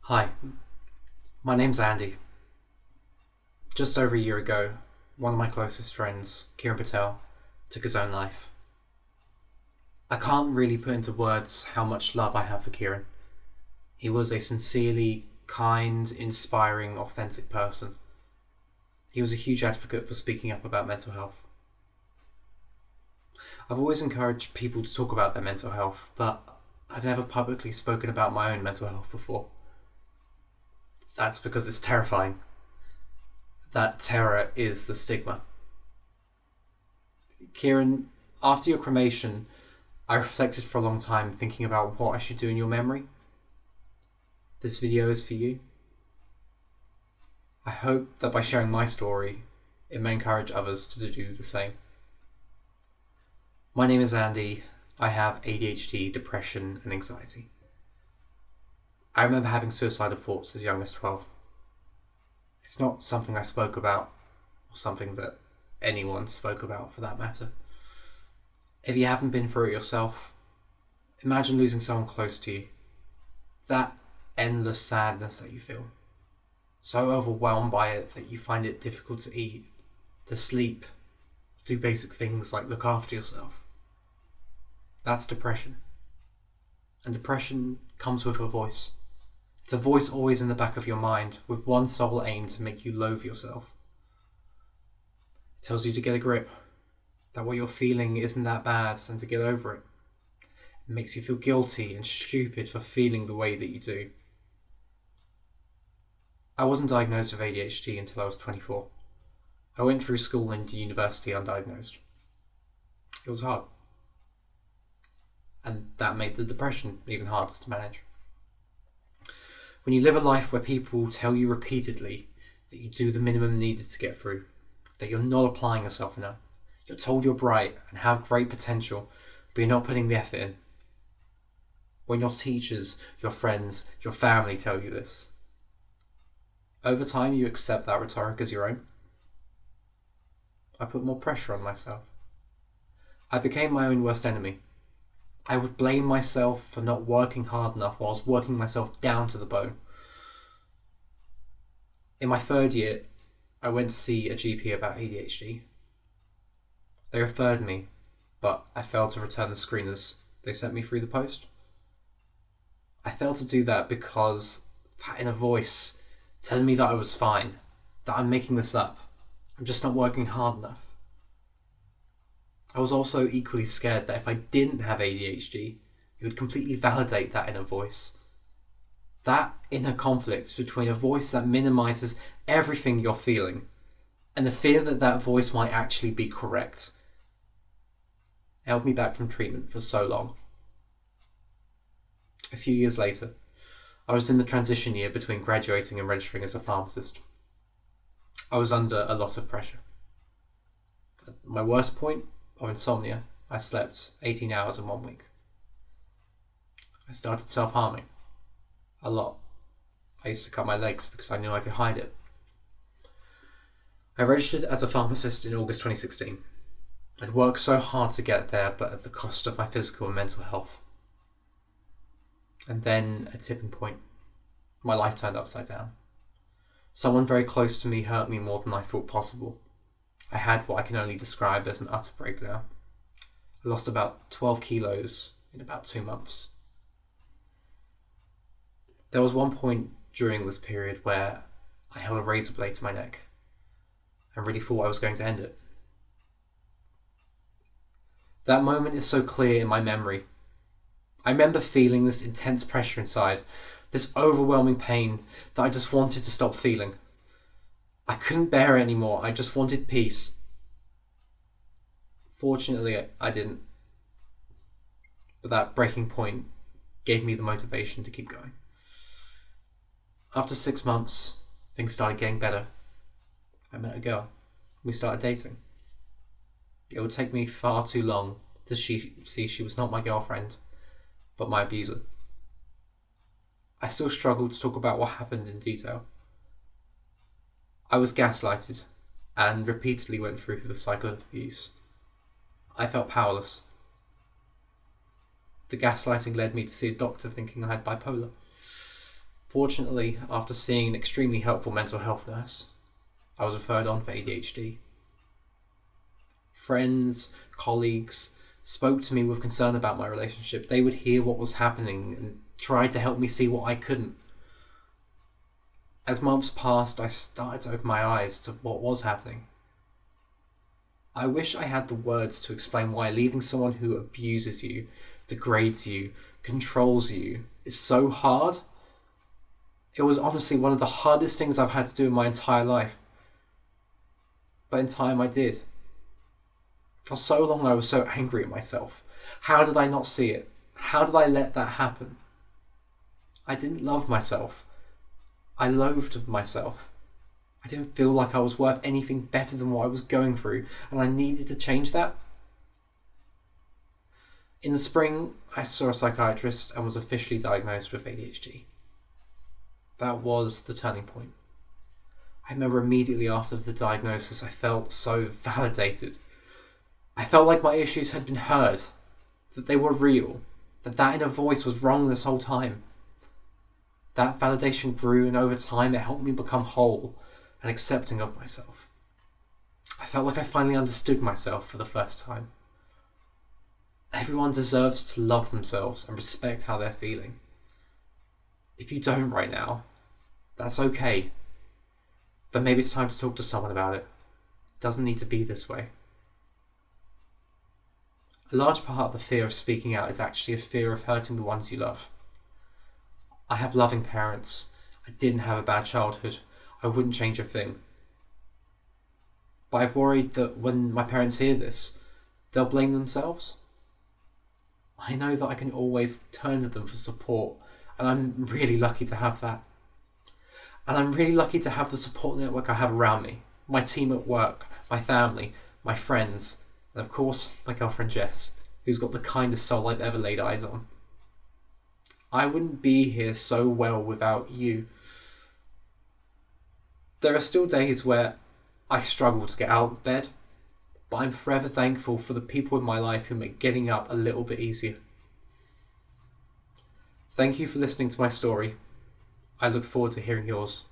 Hi, my name's Andy. Just over a year ago, one of my closest friends, Kieran Patel, took his own life. I can't really put into words how much love I have for Kieran. He was a sincerely kind, inspiring, authentic person. He was a huge advocate for speaking up about mental health. I've always encouraged people to talk about their mental health, but I've never publicly spoken about my own mental health before. That's because it's terrifying. That terror is the stigma. Kieran, after your cremation, I reflected for a long time thinking about what I should do in your memory. This video is for you. I hope that by sharing my story, it may encourage others to do the same. My name is Andy. I have ADHD, depression, and anxiety. I remember having suicidal thoughts as young as 12. It's not something I spoke about, or something that anyone spoke about for that matter. If you haven't been through it yourself, imagine losing someone close to you. That endless sadness that you feel. So overwhelmed by it that you find it difficult to eat, to sleep, do basic things like look after yourself. That's depression. And depression comes with a voice. It's a voice always in the back of your mind, with one sole aim to make you loathe yourself. It tells you to get a grip, that what you're feeling isn't that bad, and to get over it. It makes you feel guilty and stupid for feeling the way that you do. I wasn't diagnosed with ADHD until I was 24. I went through school and university undiagnosed. It was hard. And that made the depression even harder to manage. When you live a life where people tell you repeatedly that you do the minimum needed to get through, that you're not applying yourself enough, you're told you're bright and have great potential, but you're not putting the effort in. When your teachers, your friends, your family tell you this, over time you accept that rhetoric as your own. I put more pressure on myself. I became my own worst enemy. I would blame myself for not working hard enough whilst working myself down to the bone. In my third year, I went to see a GP about ADHD. They referred me, but I failed to return the screeners they sent me through the post. I failed to do that because that inner voice telling me that I was fine, that I'm making this up, I'm just not working hard enough. I was also equally scared that if I didn't have ADHD, it would completely validate that inner voice. That inner conflict between a voice that minimizes everything you're feeling and the fear that that voice might actually be correct held me back from treatment for so long. A few years later, I was in the transition year between graduating and registering as a pharmacist. I was under a lot of pressure. At my worst point of insomnia, I slept 18 hours in 1 week. I started self-harming. A lot. I used to cut my legs because I knew I could hide it. I registered as a pharmacist in August 2016. I'd worked so hard to get there, but at the cost of my physical and mental health. And then a tipping point. My life turned upside down. Someone very close to me hurt me more than I thought possible. I had what I can only describe as an utter breakdown. I lost about 12 kilos in about 2 months. There was one point during this period where I held a razor blade to my neck and really thought I was going to end it. That moment is so clear in my memory. I remember feeling this intense pressure inside, this overwhelming pain that I just wanted to stop feeling. I couldn't bear it anymore. I just wanted peace. Fortunately, I didn't. But that breaking point gave me the motivation to keep going. After 6 months, things started getting better. I met a girl. We started dating. It would take me far too long to see she was not my girlfriend, but my abuser. I still struggled to talk about what happened in detail. I was gaslighted and repeatedly went through the cycle of abuse. I felt powerless. The gaslighting led me to see a doctor thinking I had bipolar. Fortunately, after seeing an extremely helpful mental health nurse, I was referred on for ADHD. Friends, colleagues spoke to me with concern about my relationship. They would hear what was happening and tried to help me see what I couldn't. As months passed, I started to open my eyes to what was happening. I wish I had the words to explain why leaving someone who abuses you, degrades you, controls you is so hard. It was honestly one of the hardest things I've had to do in my entire life. But in time I did. For so long I was so angry at myself. How did I not see it? How did I let that happen? I didn't love myself. I loathed myself. I didn't feel like I was worth anything better than what I was going through, and I needed to change that. In the spring, I saw a psychiatrist and was officially diagnosed with ADHD. That was the turning point. I remember immediately after the diagnosis, I felt so validated. I felt like my issues had been heard, that they were real, that inner voice was wrong this whole time. That validation grew, and over time it helped me become whole and accepting of myself. I felt like I finally understood myself for the first time. Everyone deserves to love themselves and respect how they're feeling. If you don't right now, that's okay. But maybe it's time to talk to someone about it. It doesn't need to be this way. A large part of the fear of speaking out is actually a fear of hurting the ones you love. I have loving parents. I didn't have a bad childhood. I wouldn't change a thing. But I've worried that when my parents hear this, they'll blame themselves. I know that I can always turn to them for support, and I'm really lucky to have that. And I'm really lucky to have the support network I have around me. My team at work, my family, my friends, and of course, my girlfriend Jess, who's got the kindest soul I've ever laid eyes on. I wouldn't be here so well without you. There are still days where I struggle to get out of bed, but I'm forever thankful for the people in my life who make getting up a little bit easier. Thank you for listening to my story. I look forward to hearing yours.